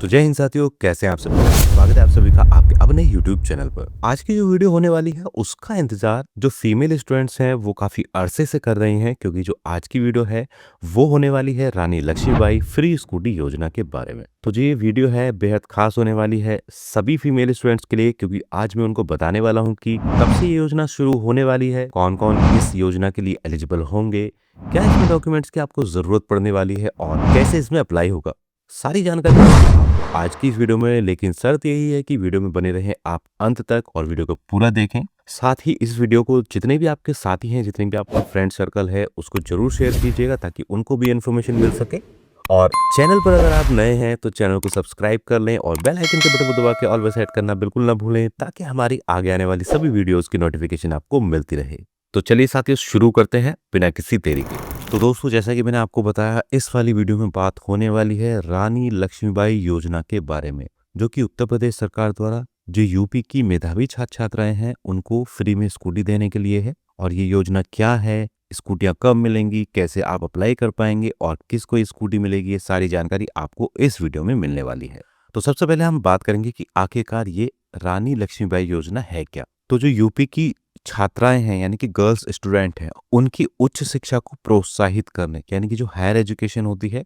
तो जय हिंद साथियों, कैसे हैं आप सब। स्वागत है आप सभी का आपके अपने YouTube चैनल पर। आज की जो वीडियो होने वाली है उसका इंतजार जो फीमेल स्टूडेंट्स हैं वो काफी अरसे से कर रही हैं, क्योंकि जो आज की वीडियो है वो होने वाली है रानी लक्ष्मीबाई फ्री स्कूटी योजना के बारे में। तो जो ये वीडियो है बेहद खास होने वाली है सभी फीमेल स्टूडेंट्स के लिए, क्योंकि आज मैं उनको बताने वाला हूँ कि कब से ये योजना शुरू होने वाली है, कौन कौन इस योजना के लिए एलिजिबल होंगे, क्या इसमें डॉक्यूमेंट्स की आपको जरूरत पड़ने वाली है और कैसे इसमें अप्लाई होगा। सारी जानकारी आपको आज की इस वीडियो में, लेकिन शर्त यही है कि वीडियो में बने रहें आप अंत तक और वीडियो को पूरा देखें। साथ ही इस वीडियो को जितने भी आपके साथी हैं, जितने भी आपका फ्रेंड सर्कल है, उसको जरूर शेयर कीजिएगा ताकि उनको भी इन्फॉर्मेशन मिल सके। और चैनल पर अगर आप नए हैं तो चैनल को सब्सक्राइब कर लें और बेल आइकन के बटन को दबा के ऑल पे सेट करना बिल्कुल ना भूलें, ताकि हमारी आगे आने वाली सभी वीडियोस की नोटिफिकेशन आपको मिलती रहे। तो चलिए साथियों, शुरू करते हैं बिना किसी देरी के। तो दोस्तों, जैसा कि मैंने आपको बताया, इस वाली वीडियो में बात होने वाली है रानी लक्ष्मीबाई योजना के बारे में, जो कि उत्तर प्रदेश सरकार द्वारा जो यूपी की मेधावी छात्र छात्राएं हैं उनको फ्री में स्कूटी देने के लिए है। और ये योजना क्या है, स्कूटियां कब मिलेंगी, कैसे आप अप्लाई कर पाएंगे और किसको स्कूटी मिलेगी, ये सारी जानकारी आपको इस वीडियो में मिलने वाली है। तो सबसे पहले हम बात करेंगे कि आखिरकार ये रानी लक्ष्मीबाई योजना है क्या। तो जो यूपी की छात्राएं हैं यानी कि गर्ल्स स्टूडेंट हैं, उनकी उच्च शिक्षा को प्रोत्साहित करने, यानी कि जो हायर एजुकेशन होती है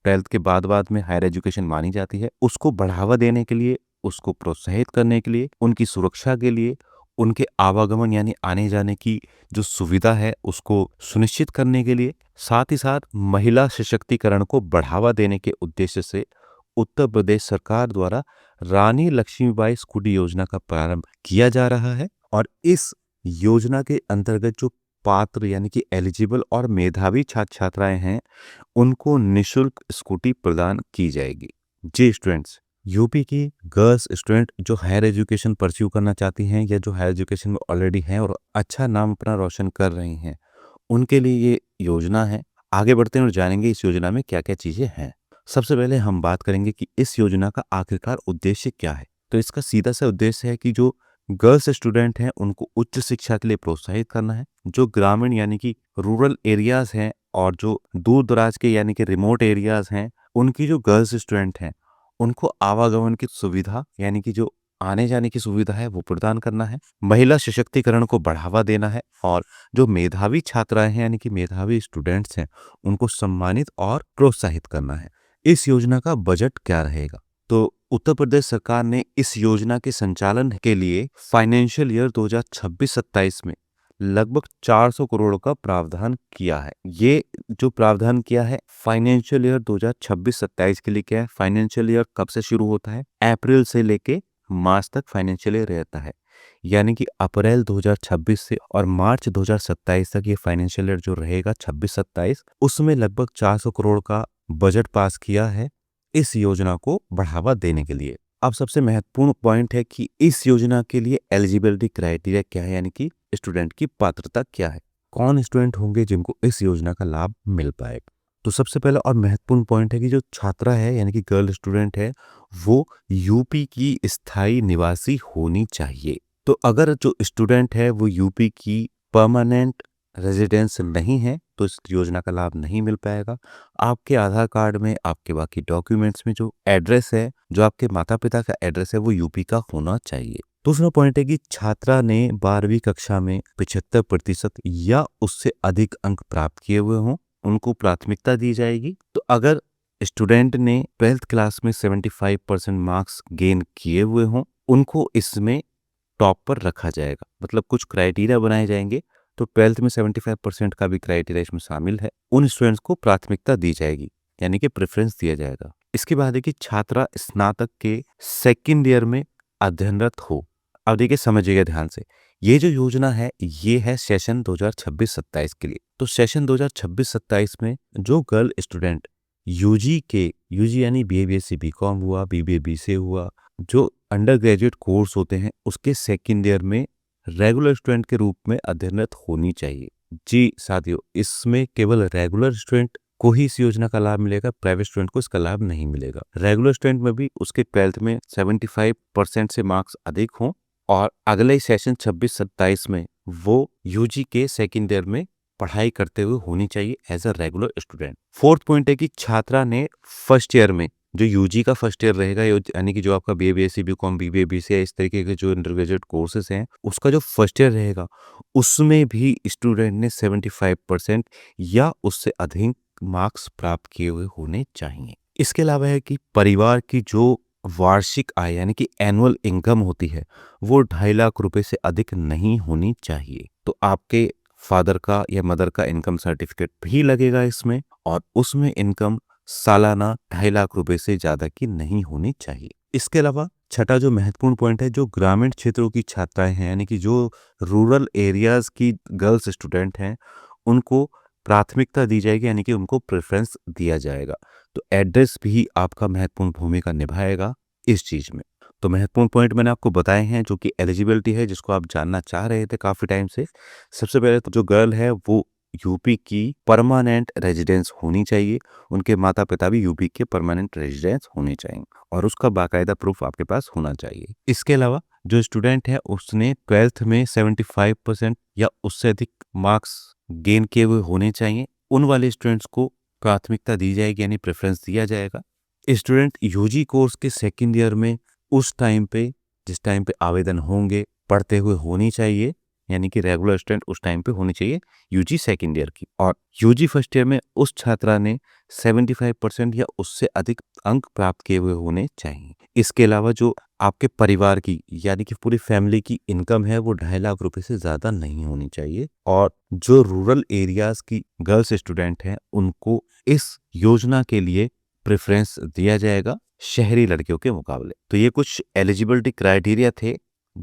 12th के बाद में हायर एजुकेशन मानी जाती है, उसको बढ़ावा देने के लिए, उसको प्रोत्साहित करने के लिए, उनकी सुरक्षा के लिए, उनके आवागमन यानी आने जाने की जो सुविधा है उसको सुनिश्चित करने के लिए, साथ ही साथ महिला सशक्तिकरण को बढ़ावा देने के उद्देश्य से उत्तर प्रदेश सरकार द्वारा रानी लक्ष्मीबाई स्कूटी योजना का प्रारंभ किया जा रहा है। और इस योजना के अंतर्गत जो पात्र यानी कि एलिजिबल और मेधावी छात्र छात्राएं हैं, उनको निशुल्क स्कूटी प्रदान की जाएगी। जी स्टूडेंट्स, यूपी की गर्ल्स स्टूडेंट जो हायर एजुकेशन परस्यू करना चाहती हैं या जो हायर एजुकेशन में ऑलरेडी हैं और अच्छा नाम अपना रोशन कर रही हैं, उनके लिए ये योजना है। आगे बढ़ते हैं और जानेंगे इस योजना में क्या क्या चीजें हैं। सबसे पहले हम बात करेंगे कि इस योजना का आखिरकार उद्देश्य क्या है। तो इसका सीधा सा उद्देश्य है कि जो गर्ल्स स्टूडेंट हैं उनको उच्च शिक्षा के लिए प्रोत्साहित करना है। जो ग्रामीण यानी कि रूरल एरियाज हैं और जो दूर दराज के यानी कि रिमोट एरियाज हैं, उनकी जो गर्ल्स स्टूडेंट हैं उनको आवागमन की सुविधा यानी कि जो आने जाने की सुविधा है वो प्रदान करना है। महिला सशक्तिकरण को बढ़ावा देना है और जो मेधावी छात्राएं हैं यानी कि मेधावी स्टूडेंट्स हैं उनको सम्मानित और प्रोत्साहित करना है। इस योजना का बजट क्या रहेगा? तो उत्तर प्रदेश सरकार ने इस योजना के संचालन के लिए फाइनेंशियल ईयर 2026-27 में लगभग 400 करोड़ का प्रावधान किया है। ये जो प्रावधान किया है फाइनेंशियल ईयर 2026-27 के लिए क्या है, फाइनेंशियल ईयर कब से शुरू होता है? अप्रैल से लेके मार्च तक फाइनेंशियल ईयर रहता है। यानी कि अप्रैल 2026 से और मार्च 2027 तक ये फाइनेंशियल ईयर जो रहेगा 26-27, उसमें लगभग 400 करोड़ का बजट पास किया है इस योजना को बढ़ावा देने के लिए। अब सबसे महत्वपूर्ण पॉइंट है कि इस योजना के लिए एलिजिबिलिटी क्राइटेरिया क्या है, यानी कि स्टूडेंट की पात्रता क्या है, कौन स्टूडेंट होंगे जिनको इस योजना का लाभ मिल पाएगा। तो सबसे पहला और महत्वपूर्ण पॉइंट है कि जो छात्रा है यानी कि गर्ल स्टूडेंट है वो यूपी की स्थायी निवासी होनी चाहिए। तो अगर जो स्टूडेंट है वो यूपी की परमानेंट रेजिडेंस नहीं है तो इस योजना का लाभ नहीं मिल पाएगा। आपके आधार कार्ड में, आपके बाकी डॉक्यूमेंट्स में जो एड्रेस है, जो आपके माता पिता का एड्रेस है, वो यूपी का होना चाहिए। दूसरा पॉइंट है कि छात्रा ने 12वीं कक्षा में 75% या उससे अधिक अंक प्राप्त किए हुए हों, उनको प्राथमिकता दी जाएगी। तो अगर स्टूडेंट ने 12th क्लास में 75% मार्क्स गेन किए हुए हों, उनको इसमें टॉप पर रखा जाएगा। मतलब कुछ क्राइटेरिया बनाए जाएंगे, तो 12th में 75% का भी क्राइटेरिया इसमें शामिल है। उन स्टूडेंट्स को प्राथमिकता दी जाएगी यानी कि प्रेफरेंस दिया जाएगा। इसके बाद है कि छात्रा स्नातक के सेकेंड ईयर में अध्ययनरत हो। अब देखिए, समझिएगा ध्यान से, ये जो योजना है ये है सेशन 2026-27 के लिए। तो सेशन 2026-27 में जो गर्ल स्टूडेंट यूजी यानी BA-BSc BCom हुआ, BBA BCA हुआ, जो अंडर ग्रेजुएट कोर्स होते हैं उसके सेकेंड ईयर में रेगुलर स्टूडेंट के रूप में अध्ययनरत होनी चाहिए। जी साथियों, इसमें केवल रेगुलर स्टूडेंट को ही इस योजना का लाभ मिलेगा, प्राइवेट स्टूडेंट को इसका लाभ नहीं मिलेगा। रेगुलर स्टूडेंट में भी उसके 12th में 75% से मार्क्स अधिक हों और अगले सेशन 26-27 में वो यूजी के सेकेंड ईयर में पढ़ाई करते हुए होनी चाहिए as a regular student. Fourth point है कि छात्रा ने फर्स्ट ईयर में जो यूजी का फर्स्ट ईयर रहेगा यानी कि जो आपका BA BSc BCom BBA BCA इस तरीके के जो अंडर ग्रेजुएट कोर्सेज हैं उसका जो फर्स्ट ईयर रहेगा उसमें भी स्टूडेंट ने 75% या उससे अधिक मार्क्स प्राप्त किए हुए होने चाहिए। इसके अलावा है कि परिवार की जो वार्षिक आय यानी कि एनुअल इनकम होती है वो 2.5 लाख रुपए से अधिक नहीं होनी चाहिए। तो आपके फादर का या मदर का इनकम सर्टिफिकेट भी लगेगा इसमें, और उसमें इनकम सालाना 2.5 लाख रुपए से ज्यादा की नहीं होनी चाहिए। इसके अलावा छठा जो महत्वपूर्ण पॉइंट है, जो ग्रामीण क्षेत्रों की छात्राएं हैं यानी कि जो रूरल एरियाज की गर्ल्स स्टूडेंट हैं उनको प्राथमिकता दी जाएगी यानी कि उनको प्रेफरेंस दिया जाएगा। तो एड्रेस भी आपका महत्वपूर्ण भूमिका निभाएगा इस चीज में। तो महत्वपूर्ण पॉइंट मैंने आपको बताए हैं जो कि एलिजिबिलिटी है जिसको आप जानना चाह रहे थे काफी टाइम से। सबसे पहले तो जो गर्ल है वो यूपी की परमानेंट रेजिडेंस होनी चाहिए, उनके माता पिता भी यूपी के परमानेंट रेजिडेंस होने चाहिए और उसका बाकायदा प्रूफ आपके पास होना चाहिए। इसके अलावा जो स्टूडेंट है उसने 12th में 75% या उससे अधिक मार्क्स गेन किए हुए होने चाहिए। उन वाले स्टूडेंट्स को प्राथमिकता दी जाएगी यानी प्रेफरेंस दिया जाएगा। स्टूडेंट यूजी कोर्स के सेकेंड ईयर में उस टाइम पे जिस टाइम पे आवेदन होंगे पढ़ते हुए होनी चाहिए, यानी कि रेगुलर स्टूडेंट उस टाइम पे होनी चाहिए यूजी सेकेंड ईयर की। और यूजी फर्स्ट ईयर में उस छात्रा ने 75% या उससे अधिक अंक प्राप्त किए हुए होने चाहिए। इसके अलावा जो आपके परिवार की यानी कि पूरी फैमिली की इनकम है वो 2.5 लाख रुपए से ज्यादा नहीं होनी चाहिए। और जो रूरल एरियाज की गर्ल्स स्टूडेंट हैं उनको इस योजना के लिए प्रेफरेंस दिया जाएगा शहरी लड़कियों के मुकाबले। तो ये कुछ एलिजिबिलिटी क्राइटेरिया थे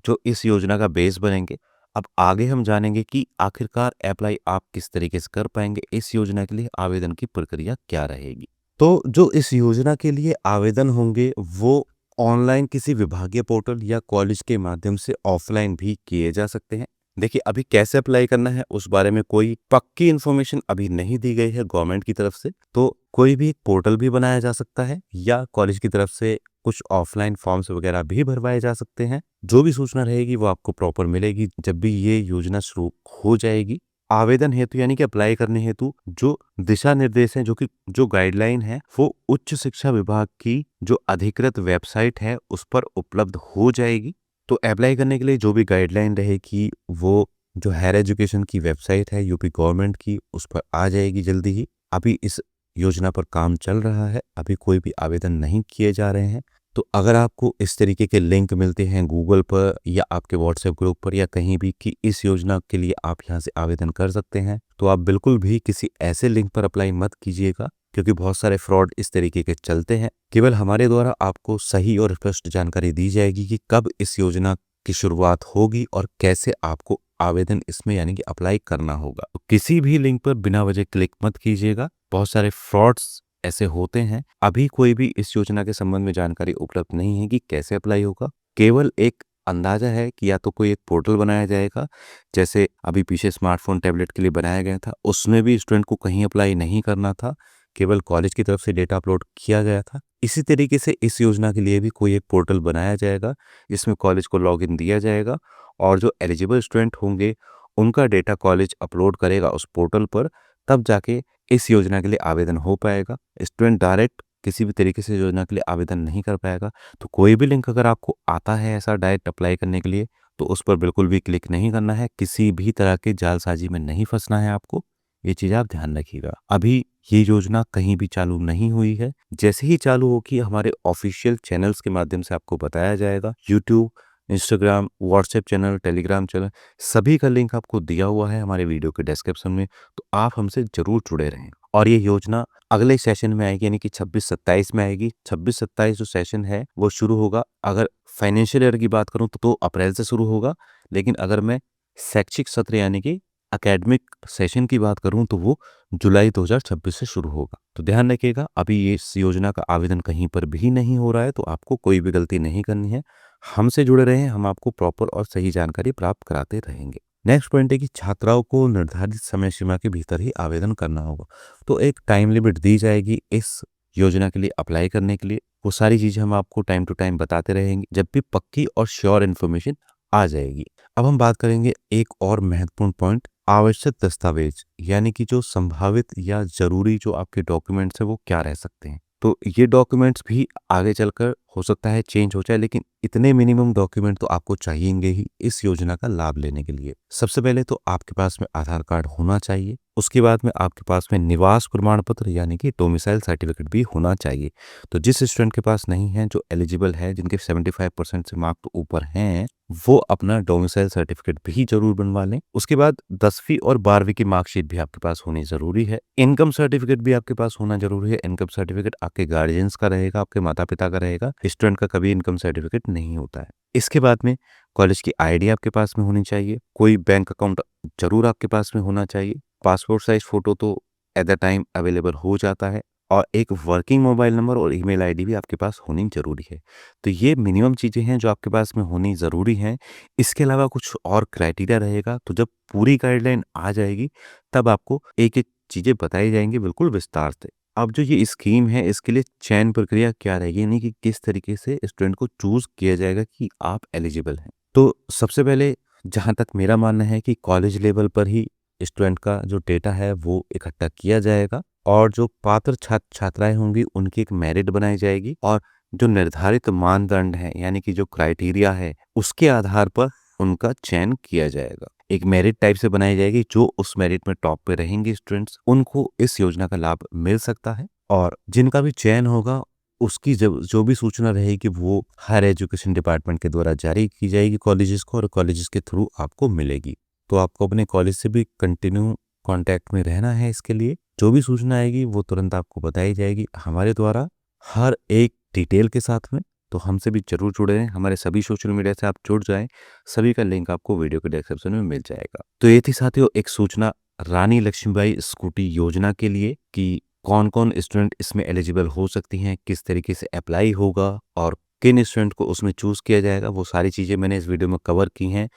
जो इस योजना का बेस बनेंगे। अब आगे हम जानेंगे कि आखिरकार अप्लाई आप किस तरीके से कर पाएंगे, इस योजना के लिए आवेदन की प्रक्रिया क्या रहेगी। तो जो इस योजना के लिए आवेदन होंगे वो ऑनलाइन किसी विभागीय पोर्टल या कॉलेज के माध्यम से ऑफलाइन भी किए जा सकते हैं। देखिए अभी कैसे अप्लाई करना है उस बारे में कोई पक्की इन्फॉर्मेशन अभी नहीं दी गई है गवर्नमेंट की तरफ से। तो कोई भी पोर्टल भी बनाया जा सकता है या कॉलेज की तरफ से कुछ ऑफलाइन फॉर्म्स वगैरह भी भरवाए जा सकते हैं। जो भी सूचना रहेगी वो आपको प्रॉपर मिलेगी जब भी ये योजना शुरू हो जाएगी। आवेदन हेतु यानी कि अप्लाई करने हेतु जो दिशा निर्देश हैं जो गाइडलाइन है वो उच्च शिक्षा विभाग की जो अधिकृत वेबसाइट है उस पर उपलब्ध हो जाएगी। तो अप्लाई करने के लिए जो भी गाइडलाइन रहेगी वो जो हायर एजुकेशन की वेबसाइट है यूपी गवर्नमेंट की उस पर आ जाएगी जल्दी ही। अभी इस योजना पर काम चल रहा है, अभी कोई भी आवेदन नहीं किए जा रहे हैं। तो अगर आपको इस तरीके के लिंक मिलते हैं गूगल पर या आपके व्हाट्सएप ग्रुप पर या कहीं भी कि इस योजना के लिए आप यहाँ से आवेदन कर सकते हैं, तो आप बिल्कुल भी किसी ऐसे लिंक पर अप्लाई मत कीजिएगा क्योंकि बहुत सारे फ्रॉड इस तरीके के चलते हैं। केवल हमारे द्वारा आपको सही और स्पष्ट जानकारी दी जाएगी कि कब इस योजना की शुरुआत होगी और कैसे आपको आवेदन इसमें यानी कि अप्लाई करना होगा। तो किसी भी लिंक पर बिना वजह क्लिक मत कीजिएगा, बहुत सारे फ्रॉड्स ऐसे होते हैं। अभी कोई भी इस योजना के संबंध में जानकारी उपलब्ध नहीं है कि कैसे अप्लाई होगा। केवल एक अंदाजा है कि या तो कोई एक पोर्टल बनाया जाएगा जैसे अभी पीछे स्मार्टफोन टैबलेट के लिए बनाया गया था, उसमें भी स्टूडेंट को कहीं अप्लाई नहीं करना था, केवल कॉलेज की तरफ से डेटा अपलोड किया गया था। इसी तरीके से इस योजना के लिए भी कोई एक पोर्टल बनाया जाएगा जिसमें कॉलेज को लॉगिन दिया जाएगा और जो एलिजिबल स्टूडेंट होंगे उनका डेटा कॉलेज अपलोड करेगा उस पोर्टल पर, तब जाके इस योजना के लिए आवेदन हो पाएगा। स्टूडेंट डायरेक्ट किसी भी तरीके से योजना के लिए आवेदन नहीं कर पाएगा। तो कोई भी लिंक अगर आपको आता है ऐसा डायरेक्ट अप्लाई करने के लिए तो उस पर बिल्कुल भी क्लिक नहीं करना है, किसी भी तरह के जालसाजी में नहीं फंसना है आपको, ये चीज आप ध्यान रखिएगा। अभी ये योजना कहीं भी चालू नहीं हुई है, जैसे ही चालू होगी हमारे ऑफिशियल चैनल्स के माध्यम से आपको बताया जाएगा। YouTube, Instagram, WhatsApp channel, Telegram channel सभी का लिंक आपको दिया हुआ है हमारे वीडियो के डिस्क्रिप्शन में, तो आप हमसे जरूर जुड़े रहें। और ये योजना अगले सेशन में आएगी यानी कि 26-27 में आएगी। 26-27 जो सेशन है वो शुरू होगा, अगर फाइनेंशियल ईयर की बात करूं तो अप्रैल से शुरू होगा, लेकिन अगर मैं शैक्षिक सत्र यानी कि एकेडमिक सेशन की बात करूं तो वो जुलाई 2026 से शुरू होगा। तो ध्यान रखिएगा, अभी ये इस योजना का आवेदन कहीं पर भी नहीं हो रहा है, तो आपको कोई भी गलती नहीं करनी है। हमसे जुड़े रहें, हम आपको प्रॉपर और सही जानकारी प्राप्त कराते रहेंगे। नेक्स्ट पॉइंट है कि छात्राओं को निर्धारित समय सीमा के भीतर ही आवेदन करना होगा। तो एक टाइम लिमिट दी जाएगी इस योजना के लिए अप्लाई करने के लिए। वो सारी चीजें हम आपको टाइम टू टाइम बताते रहेंगे जब भी पक्की और श्योर इन्फॉर्मेशन आ जाएगी। अब हम बात करेंगे एक और महत्वपूर्ण पॉइंट, आवश्यक दस्तावेज यानी कि जो संभावित या जरूरी जो आपके डॉक्यूमेंट्स है वो क्या रह सकते हैं। तो ये डॉक्यूमेंट्स भी आगे चलकर हो सकता है चेंज हो जाए, लेकिन इतने मिनिमम डॉक्यूमेंट तो आपको चाहिएंगे ही इस योजना का लाभ लेने के लिए। सबसे पहले तो आपके पास में आधार कार्ड होना चाहिए। उसके बाद में आपके पास में निवास प्रमाण पत्र यानी कि डोमिसाइल सर्टिफिकेट भी होना चाहिए। तो जिस स्टूडेंट के पास नहीं है, जो एलिजिबल है, जिनके 75% से मार्क तो ऊपर हैं, वो अपना डोमिसाइल सर्टिफिकेट भी जरूर बनवा लें। उसके बाद 10वीं और 12वीं की मार्कशीट भी आपके पास होनी जरूरी है। इनकम सर्टिफिकेट भी आपके पास होना जरूरी है। इनकम सर्टिफिकेट आपके गार्जियंस का रहेगा, आपके माता पिता का रहेगा। स्टूडेंट का कभी इनकम सर्टिफिकेट नहीं होता है। इसके बाद में कॉलेज की आईडी आपके पास में होनी चाहिए। कोई बैंक अकाउंट जरूर आपके पास में होना चाहिए। पासपोर्ट साइज फोटो तो एट द टाइम अवेलेबल हो जाता है, और एक वर्किंग मोबाइल नंबर और ईमेल आईडी भी आपके पास होनी जरूरी है। तो ये मिनिमम चीजें हैं जो आपके पास में होनी जरूरी हैं। इसके अलावा कुछ और क्राइटेरिया रहेगा, तो जब पूरी गाइडलाइन आ जाएगी तब आपको एक एक चीजें बताई जाएंगी बिल्कुल विस्तार से। अब जो ये स्कीम है, इसके लिए चयन प्रक्रिया क्या रहेगी, यानी कि किस तरीके से स्टूडेंट को चूज किया जाएगा कि आप एलिजिबल हैं। तो सबसे पहले जहां तक मेरा मानना है कि कॉलेज लेवल पर ही स्टूडेंट का जो डेटा है वो इकट्ठा किया जाएगा, और जो पात्र छात्र छात्राएं होंगी उनकी एक मेरिट बनाई जाएगी, और जो निर्धारित मानदंड है यानी कि जो क्राइटेरिया है उसके आधार पर उनका चयन किया जाएगा। एक मेरिट टाइप से बनाई जाएगी। जो उस मेरिट में टॉप पे रहेंगे स्टूडेंट्स, उनको इस योजना का लाभ मिल सकता है। और जिनका भी चयन होगा उसकी जब जो भी सूचना रहेगी वो हायर एजुकेशन डिपार्टमेंट के द्वारा जारी की जाएगी कॉलेजेस को, और कॉलेजेस के थ्रू आपको मिलेगी। तो आपको अपने कॉलेज से भी कंटिन्यू कांटेक्ट में रहना है। इसके लिए जो भी सूचना आएगी वो तुरंत आपको बताई जाएगी हमारे द्वारा, हर एक डिटेल के साथ में। तो हमसे भी जरूर जुड़े रहें। हमारे सभी सोशल मीडिया से आप जुड़ जाएं। सभी का लिंक आपको वीडियो के डिस्क्रिप्शन में मिल जाएगा। तो ये थी साथियों एक सूचना रानी लक्ष्मीबाई स्कूटी योजना के लिए, कि कौन कौन स्टूडेंट इसमें एलिजिबल हो सकती हैं, किस तरीके से अप्लाई होगा, और किन स्टूडेंट को उसमें चूज किया जाएगा। वो सारी चीजें मैंने इस वीडियो में कवर की हैं,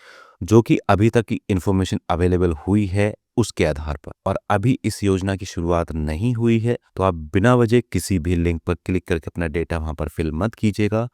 जो कि अभी तक की इंफॉर्मेशन अवेलेबल हुई है उसके आधार पर। और अभी इस योजना की शुरुआत नहीं हुई है, तो आप बिना वजह किसी भी लिंक पर क्लिक करके अपना डेटा वहां पर फिल मत कीजिएगा।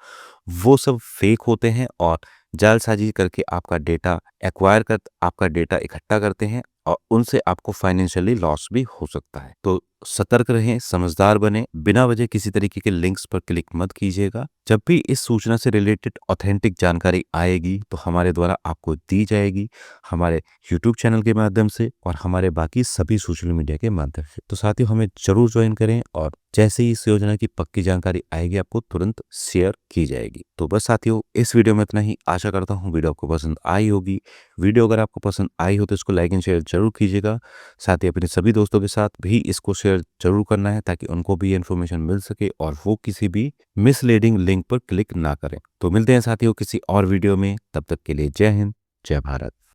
वो सब फेक होते हैं और जालसाजी करके आपका डेटा एक्वायर कर आपका डेटा इकट्ठा करते हैं, और उनसे आपको फाइनेंशियली लॉस भी हो सकता है। तो सतर्क रहें, समझदार बने, बिना वजह किसी तरीके के लिंक्स पर क्लिक मत कीजिएगा। जब भी इस सूचना से रिलेटेड ऑथेंटिक जानकारी आएगी तो हमारे द्वारा आपको दी जाएगी, हमारे यूट्यूब चैनल के माध्यम से और हमारे बाकी सभी सोशल मीडिया के माध्यम से। तो साथियों हमें जरूर ज्वाइन करें, और जैसे ही इस योजना की पक्की जानकारी आएगी आपको तुरंत शेयर की जाएगी। तो बस साथियों इस वीडियो में इतना ही। आशा करता हूँ वीडियो आपको पसंद आई होगी। वीडियो अगर आपको पसंद आई हो तो इसको लाइक एंड शेयर जरूर कीजिएगा। साथ ही अपने सभी दोस्तों के साथ भी इसको शेयर जरूर करना है, ताकि उनको भी इन्फॉर्मेशन मिल सके और वो किसी भी मिसलीडिंग लिंक पर क्लिक ना करें। तो मिलते हैं साथियों किसी और वीडियो में। तब तक के लिए जय हिंद, जय भारत।